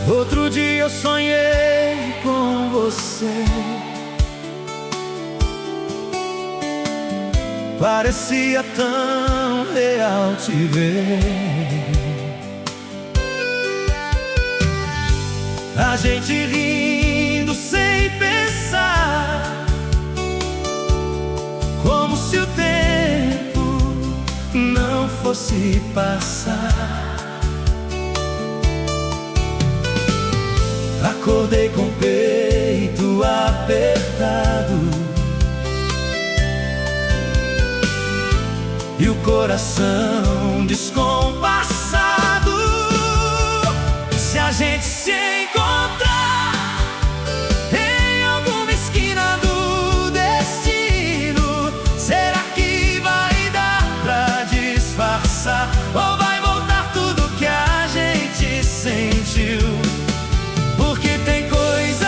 Outro dia eu sonhei com você. Parecia tão real te ver. A gente rindo sem pensar, como se o tempo não fosse passar. Acordei com o peito apertado e o coração descompassado. Se a gente se encontrar em alguma esquina do destino, será que vai dar pra disfarçar? Ou vai voltar tudo que a gente sentiu? Porque tem coisa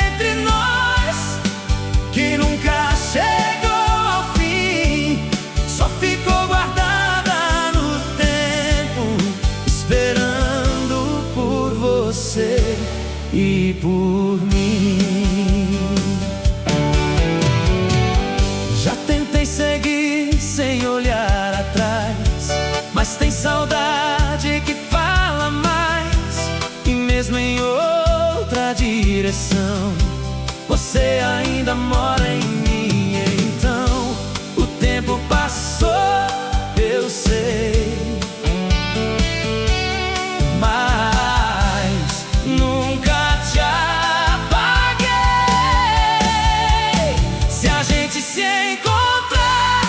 entre nós que nunca chegou ao fim, só ficou guardada no tempo, esperando por você e por mim. Já tentei seguir sem olhar atrás, mas tem saudade que fala mais. E mesmo em outra direção, você ainda mora em mim. Então o tempo passou, eu sei, mas nunca te apaguei. Se a gente se encontrar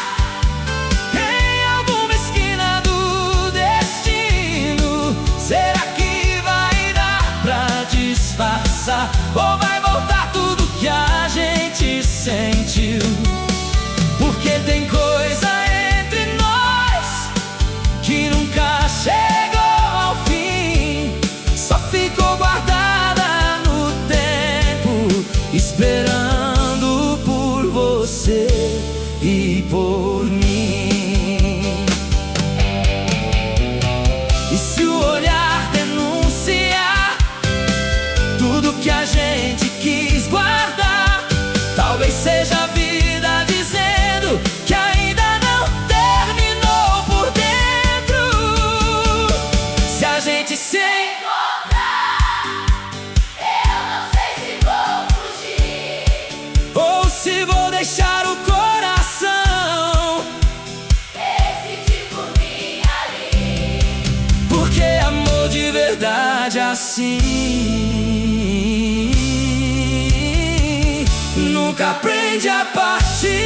em alguma esquina do destino, será que vai dar pra disfarçar? Ou vai voltar tudo que a gente sentiu? Porque tem coisa entre nós que nunca chegou ao fim, só ficou guardada no tempo, esperando por você e por mim. E se o olhar denunciar tudo que a gente quis guardar, talvez seja a vida dizendo que ainda não terminou por dentro. Se a gente se encontrar, eu não sei se vou fugir ou se vou deixar o coração decidir por mim ali. Porque amor de verdade assim nunca aprende a partir.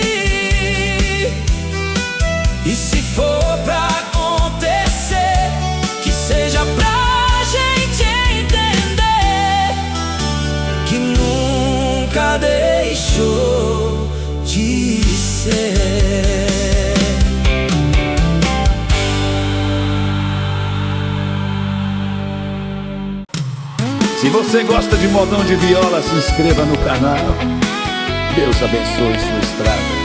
E se for pra acontecer, que seja pra gente entender que nunca deixou de ser. Se você gosta de modão de viola, se inscreva no canal. Deus abençoe sua estrada.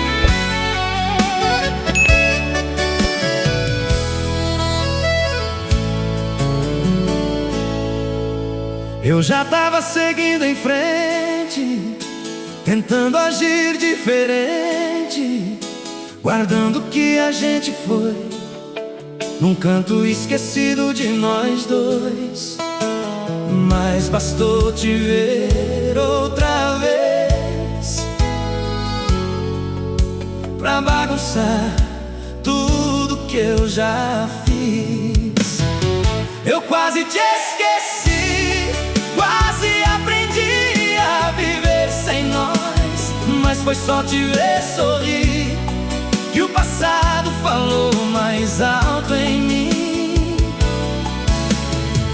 Eu já tava seguindo em frente, tentando agir diferente, guardando o que a gente foi, num canto esquecido de nós dois. Mas bastou te ver outra vez pra bagunçar tudo que eu já fiz. Eu quase te esqueci, quase aprendi a viver sem nós, mas foi só te ver sorrir que o passado falou mais alto em mim.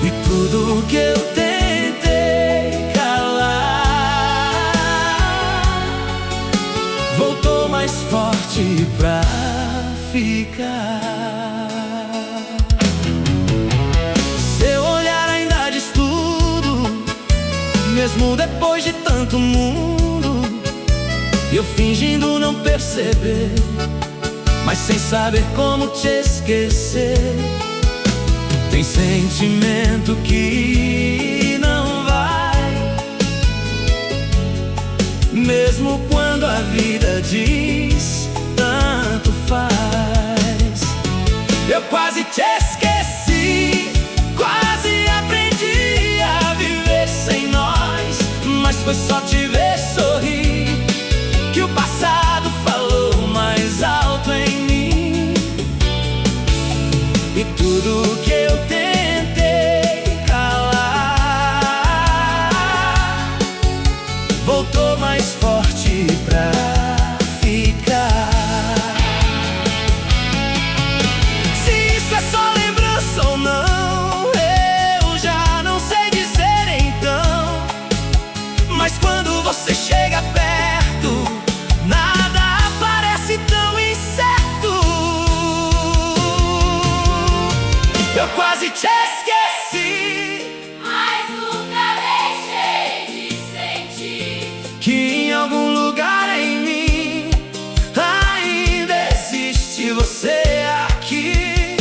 E tudo que eu tentei calar voltou mais forte pra ficar. Seu olhar ainda diz tudo, mesmo depois de tanto mundo, eu fingindo não perceber, mas sem saber como te esquecer. Tem sentimento que não vai, mesmo quando a vida diz tanto faz. Eu quase te esqueci, quase aprendi a viver sem nós, mas foi só te ver sorrir que o passado falou mais alto em mim. E tudo que eu tentei calar voltou mais forte pra ficar. Se isso é só lembrança ou não, eu já não sei dizer então. Mas quando você chega perto, nada parece tão incerto. Eu quase te esqueci, mas nunca deixei de sentir que em algum lugar em mim ainda existe você aqui.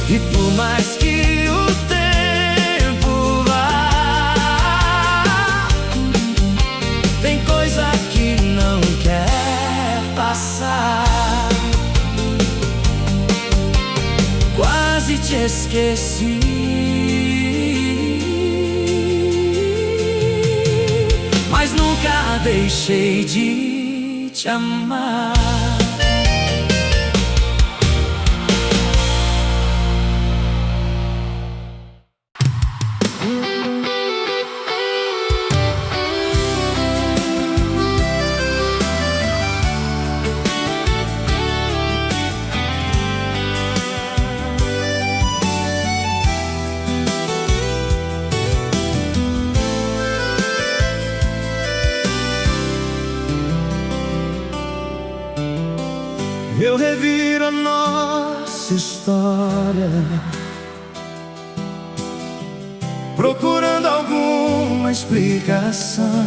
E por mais que o tempo vá, tem coisa que não quer passar. Quase te esqueci, mas nunca deixei de te amar. Eu reviro a nossa história, procurando alguma explicação.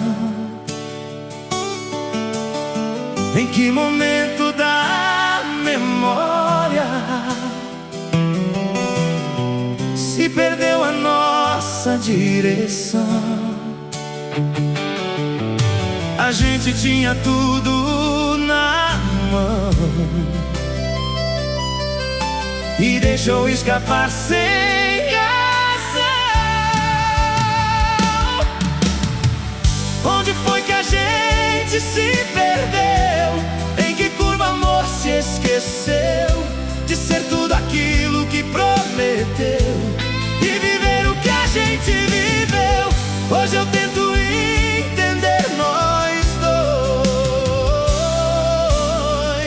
Em que momento da memória se perdeu a nossa direção? A gente tinha tudo na mão e deixou escapar sem razão. Onde foi que a gente se perdeu? Em que curva amor se esqueceu de ser tudo aquilo que prometeu e viver o que a gente viveu? Hoje eu tento entender nós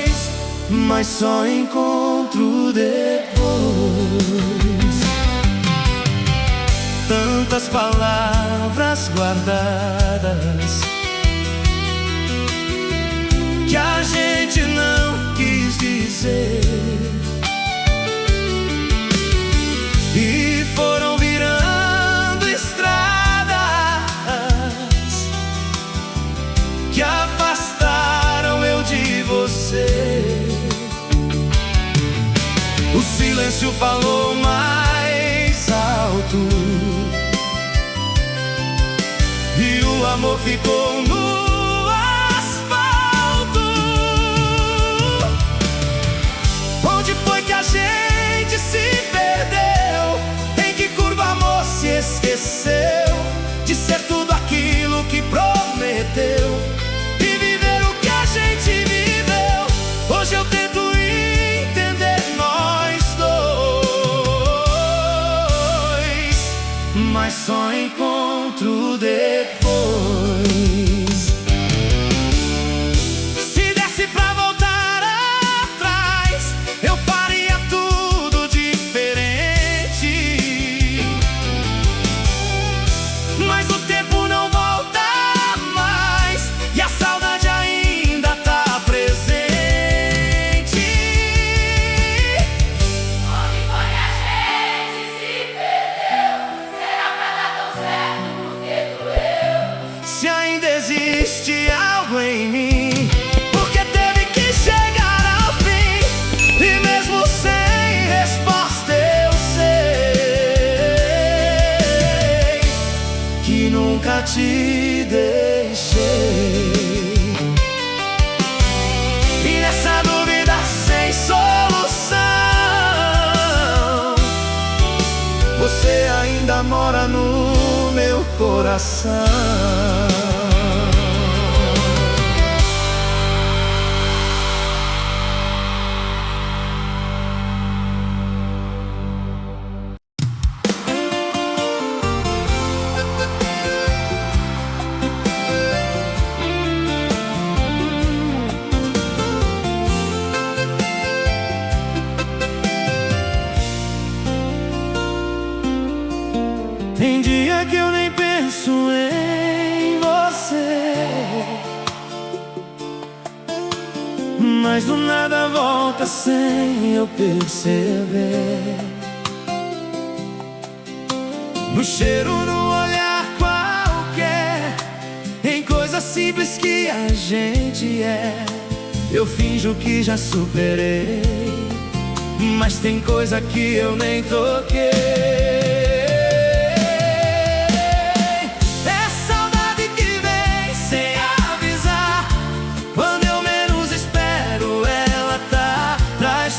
dois, mas só encontro depois tantas palavras guardadas que a gente não quis dizer e foram virando estradas que afastaram eu de você. O silêncio falou mais alto e o amor ficou no asfalto. Onde foi que a gente se perdeu? Em que curva amor se esqueceu de ser tudo aquilo que prometeu e viver o que a gente viveu? Hoje eu tento entender nós dois, mas só encontro depois. Se desse pra voltar atrás, eu faria tudo diferente, mas o tempo não volta mais e a saudade ainda tá presente. onde foi que a gente se perdeu. Será pra dar tão certo? existe algo em mim, porque teve que chegar ao fim. E mesmo sem resposta eu sei que nunca te deixei. E nessa dúvida sem solução, você ainda mora no meu coração. Tem dia que eu nem penso em você, mas do nada volta sem eu perceber. No cheiro, no olhar qualquer, em coisa simples que a gente é. Eu finjo que já superei, mas tem coisa que eu nem toquei.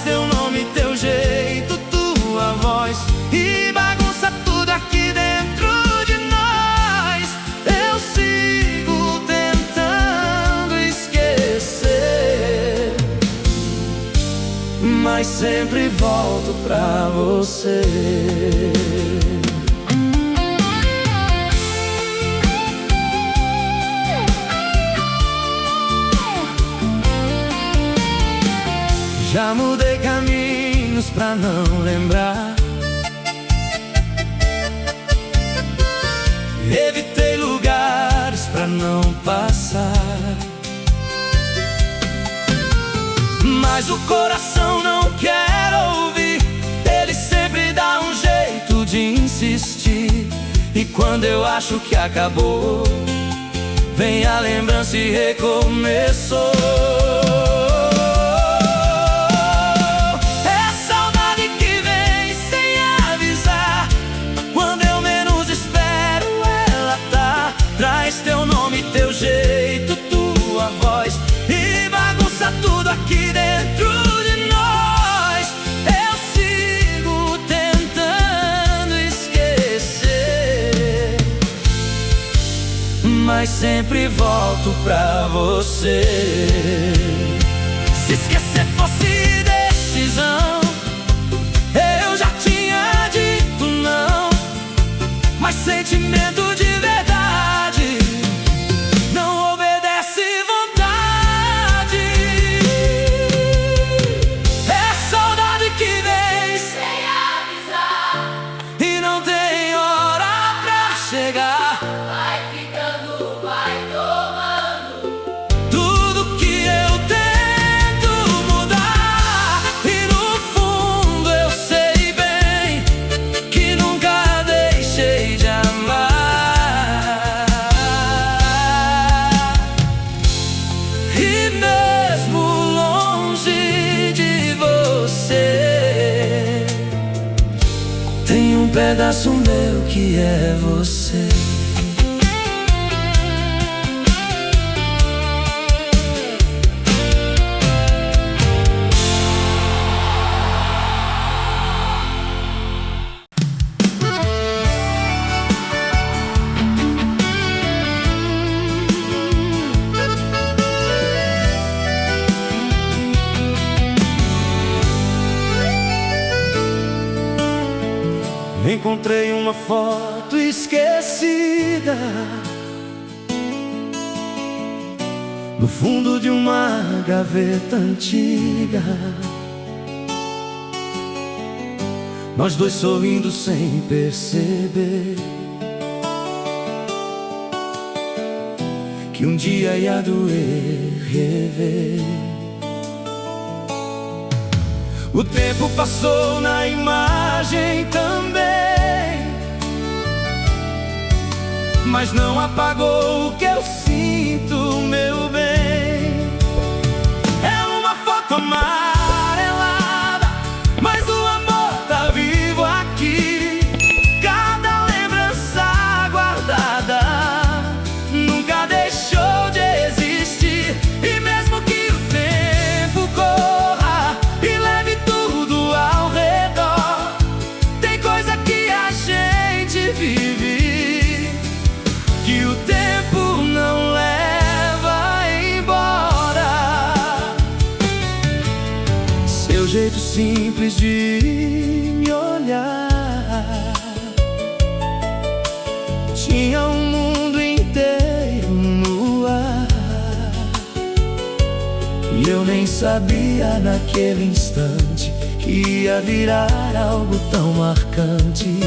Teu nome, teu jeito, tua voz, e bagunça tudo aqui dentro de nós. Eu sigo tentando esquecer, mas sempre volto pra você. Já mudei caminhos pra não lembrar, evitei lugares pra não passar, mas o coração não quer ouvir. Ele sempre dá um jeito de insistir, e quando eu acho que acabou, vem a lembrança e recomeçou. Teu nome, teu jeito, tua voz, e bagunça tudo aqui dentro de nós. Eu sigo tentando esquecer, mas sempre volto pra você. Se esquecer fosse decisão, eu já tinha dito não, mas sentimento de verdade vai ficando, vai tomando tudo que eu tento mudar. E no fundo eu sei bem que nunca deixei de amar. E mesmo longe de você, tem um pedaço meu que é você. Encontrei uma foto esquecida no fundo de uma gaveta antiga. Nós dois sorrindo sem perceber que um dia ia doer rever. O tempo passou na imagem também, mas não apagou o que eu sinto sinto, meu bem. É uma foto amarelada, mas o amor tá vivo aqui. Cada lembrança guardada nunca deixou de existir. E mesmo que o tempo corra e leve tudo ao redor, tem coisa que a gente vive que o tempo não leva embora. Seu jeito simples de me olhar tinha um mundo inteiro no ar, e eu nem sabia naquele instante que ia virar algo tão marcante.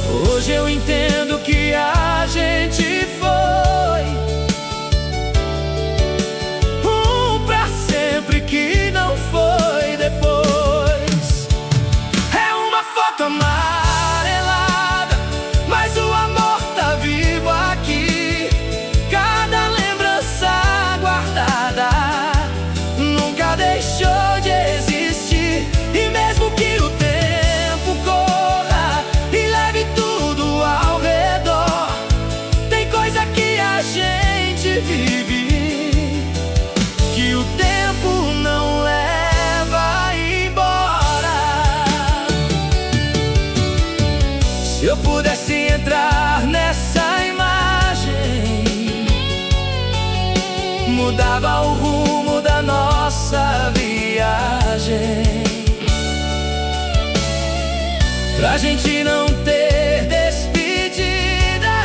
Hoje eu entendo que a gente foi pra sempre, que não foi depois. É uma foto amarelada, mas o amor tá vivo aqui. Cada lembrança guardada nunca deixou de existir. E mesmo que o tempo corra e leve tudo ao redor, tem coisa que a gente vive que o tempo não leva embora. Se eu pudesse entrar nessa imagem, mudava o rumo da nossa viagem, pra gente não ter despedida,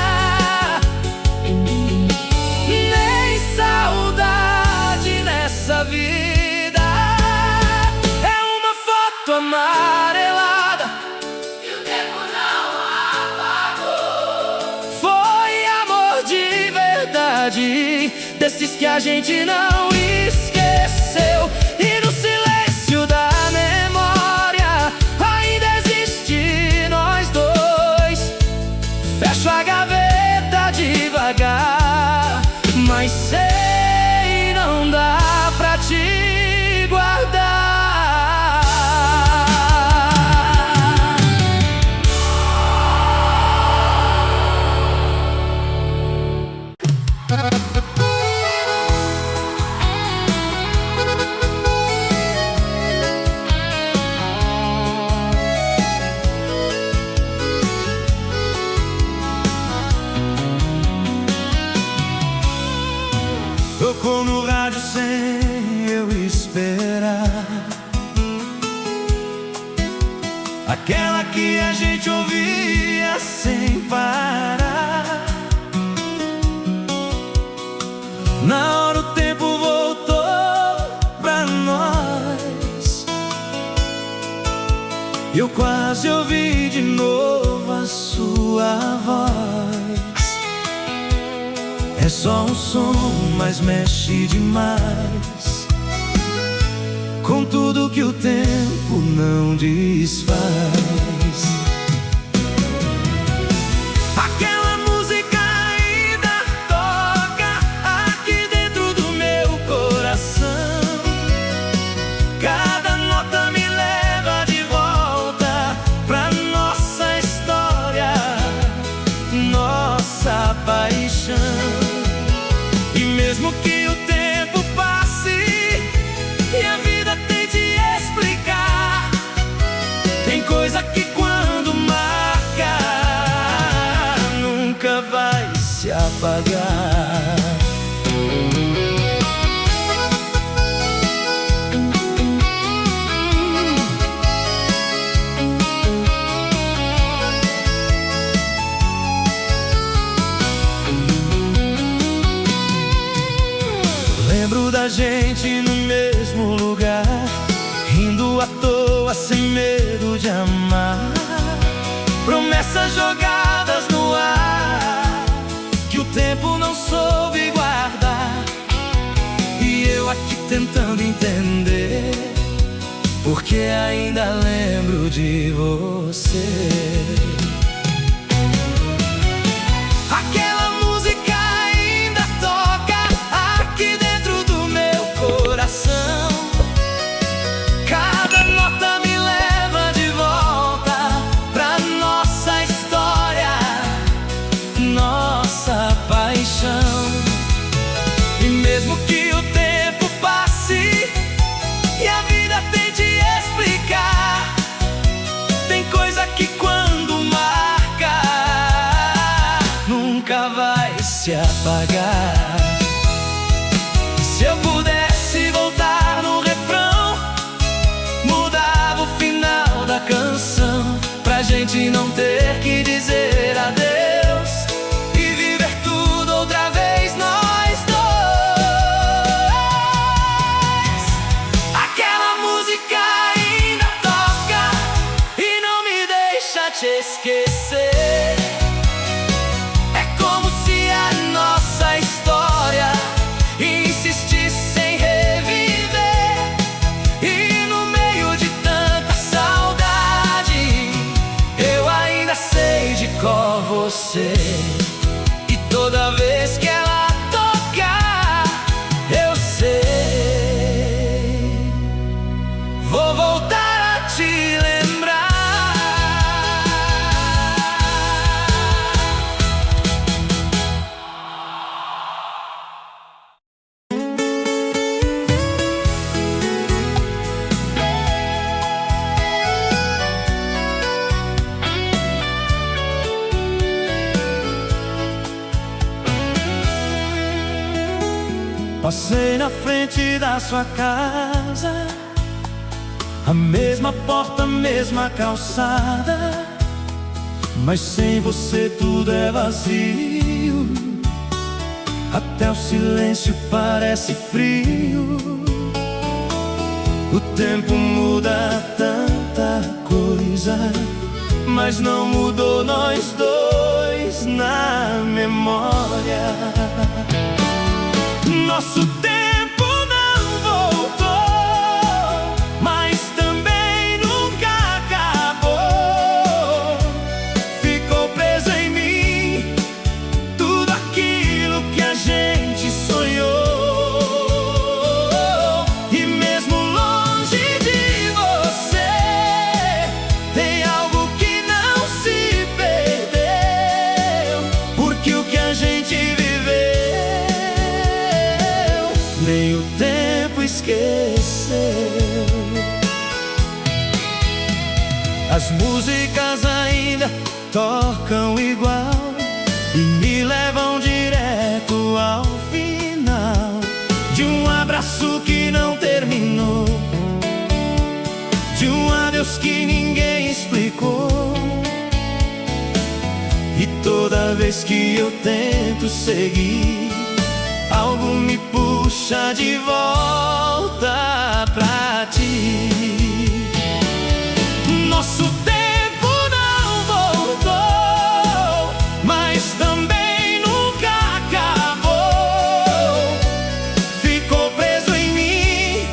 nem saudade nessa vida. É uma foto amarelada, E o tempo não apagou. foi amor de verdade, desses que a gente não esqueceu. E no silêncio da memória ainda existe nós dois. Fecho a gaveta devagar, mas sei, não dá pra te guardar. Tocou no rádio sem eu esperar, aquela que a gente ouvia sem parar. Na hora o tempo voltou pra nós, eu quase ouvi de novo a sua voz. É só um som, mas mexe demais com tudo que o tempo não desfaz. Aquela música ainda toca aqui dentro do meu coração. Cada nota me leva de volta pra nossa história, nossa paixão. E mesmo que o tempo passe e a vida tente explicar, tem coisa que quando marca nunca vai se apagar. Lembro da gente no mesmo lugar, rindo à toa sem medo de amar. Promessas jogadas no ar que o tempo não soube guardar. E eu aqui tentando entender, porque ainda lembro de você. Aquela música ainda toca nunca vai se apagar. Se eu pudesse voltar no refrão, mudava o final da canção, pra gente não ter que dizer adeus e viver tudo outra vez nós dois. Aquela música ainda toca e não me deixa te esquecer. É como se a nossa história insistisse em reviver, e no meio de tanta saudade eu ainda sei de cor você. E toda vez que ela tocar, eu sei, vou voltar a te lembrar. Passei na frente da sua casa, a mesma porta, a mesma calçada, mas sem você tudo é vazio. Até o silêncio parece frio. O tempo muda tanta coisa, mas não mudou nós dois na memória. Nosso tempo não voltou, mas também nunca acabou. Ficou preso em mim tudo aquilo que a gente sonhou. E mesmo longe de você, tem algo que não se perdeu, porque o que a gente viveu nem o tempo esqueceu. As músicas ainda tocam igual e me levam direto ao final de um abraço que não terminou, de um adeus que ninguém explicou. E toda vez que eu tento seguir, algo me puxa de volta pra ti. Nosso tempo não voltou, mas também nunca acabou. Ficou preso em mim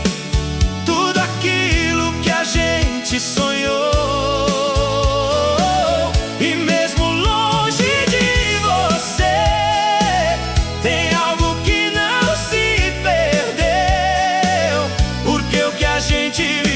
tudo aquilo que a gente sonhou. E mesmo longe de você, tem algo que não se perdeu, porque o que a gente viveu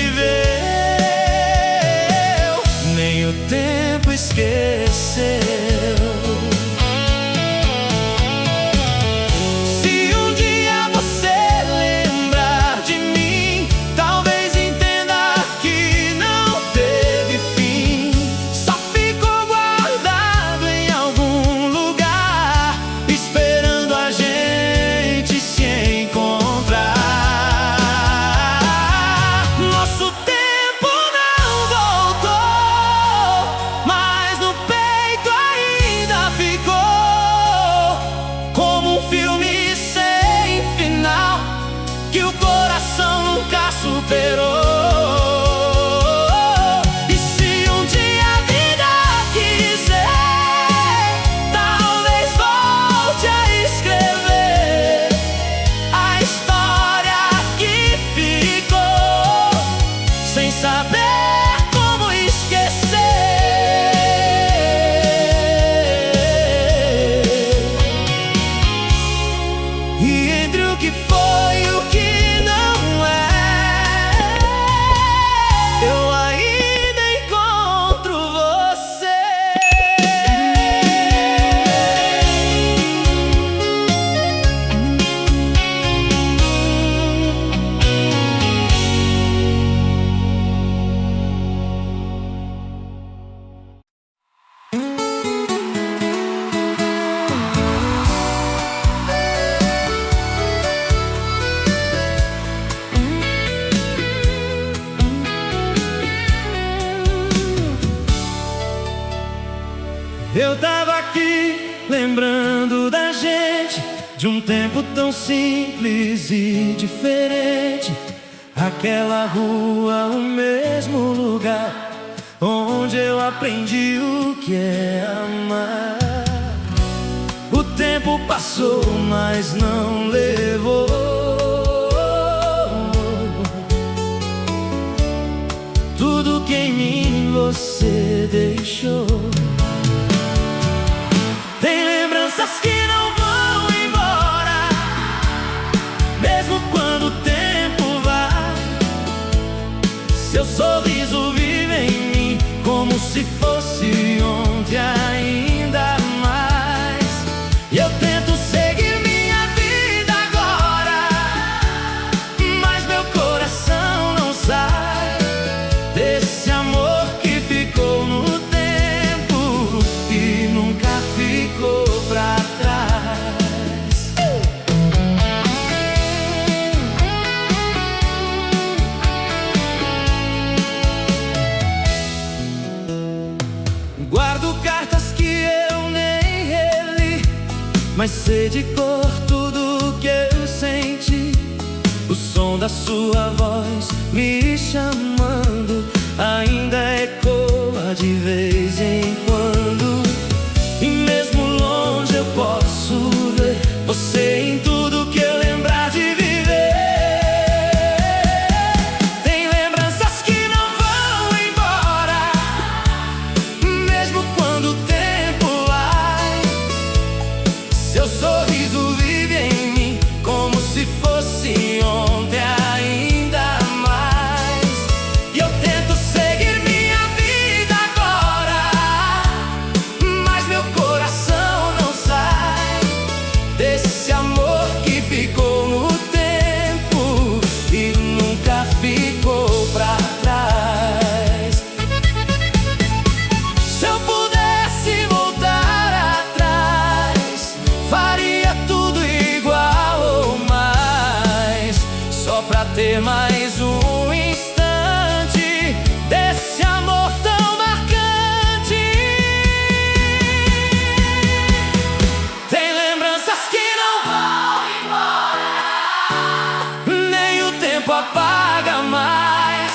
de um tempo tão simples e diferente. Aquela rua, o mesmo lugar onde eu aprendi o que é amar. O tempo passou, mas não levou tudo que em mim você deixou. Tem lembranças que não vão embora, mesmo quando o tempo vai. Seu sorriso vive em mim como se fosse ontem ainda mais. E eu tento seguir minha vida agora, mas meu coração não sai desse amor que ficou no tempo e nunca ficou pra trás. Guardo cartas que eu nem reli, mas sei de cor tudo que eu senti. O som da sua voz me chamando ainda ecoa de vez em quando. E mesmo longe eu posso ver você em tudo que eu lembrar de viver. Tem lembranças que não vão embora, mesmo quando o tempo vai. Seu sorriso vive em mim como se fosse ontem ainda mais. E eu tento seguir minha vida agora, mas meu coração não sai desse amor que ficou no tempo e nunca ficou pra trás. Se eu pudesse voltar atrás, faria tudo igual ou mais, só pra ter mais um instante desse amor tão marcante. Tem lembranças que não vão embora, nem o tempo apaga mais.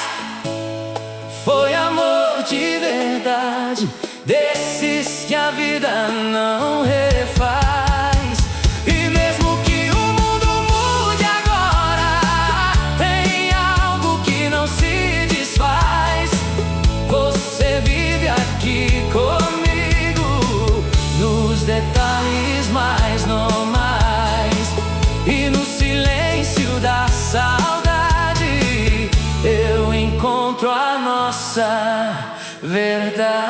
Foi amor de verdade, desses que a vida não refaz. E mesmo que o mundo mude agora, tem algo que não se desfaz. Você vive aqui comigo, nos detalhes mais normais. E no silêncio da saudade eu encontro a nossa verdade.